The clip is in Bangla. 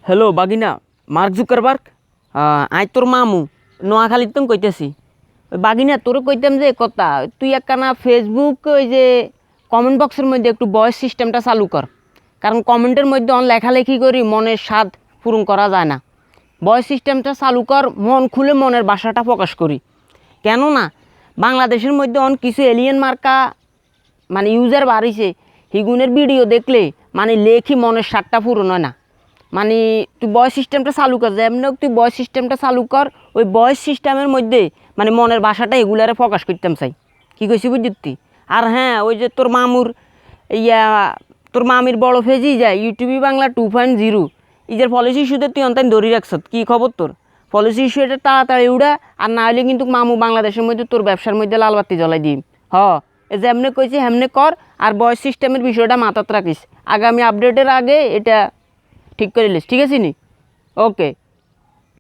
হ্যালো বাগিনা, মার্ক জুকারবার্গ। আই তোর মামু নোয়াখালীর তো কইতেছি। ওই বাগিনা তোর কইতাম যে কথা, তুই একখানা ফেসবুক ওই যে কমেন্ট বক্সের মধ্যে একটু ভয়েস সিস্টেমটা চালু কর। কারণ কমেন্টের মধ্যে লেখালেখি করি মনের স্বাদ পূরণ করা যায় না। ভয়েস সিস্টেমটা চালু কর, মন খুলে মনের ভাষাটা প্রকাশ করি। কেননা বাংলাদেশের মধ্যে কিছু এলিয়েন মার্কা মানে ইউজার বাড়িছে, হিগুনের ভিডিও দেখলে মানে লেখি মনের স্বাদটা পূরণ হয় না। মানে তুই ভয়েস সিস্টেমটা চালু কর, যেমন তুই ভয়েস সিস্টেমটা চালু কর, ওই ভয়েস সিস্টেমের মধ্যে মানে মনের ভাষাটা এগুলারে প্রকাশ করতাম চাই। কী কইছি বুঝতি? আর হ্যাঁ, ওই যে তোর মামুর ইয়া তোর মামির বড় ফেজই যায় ইউটিউবই বাংলা 2.0 ইজের পলিসি ইস্যুতে তুই অন্তান ধরি রাখছত। কী খবর তোর? পলিসি ইস্যু এটা তাড়াতাড়ি উড়া, আর না হলে কিন্তু মামু বাংলাদেশের মধ্যে তোর ব্যবসার মধ্যে লালবাতি জ্বলাই দিই। যেমনে কইছি হেমনে কর, আর ভয়েস সিস্টেমের বিষয়টা মাথাত রাখিস। আগামী আপডেটের আগে এটা ঠিক করে লিস, ঠিক আছে নি? ওকে।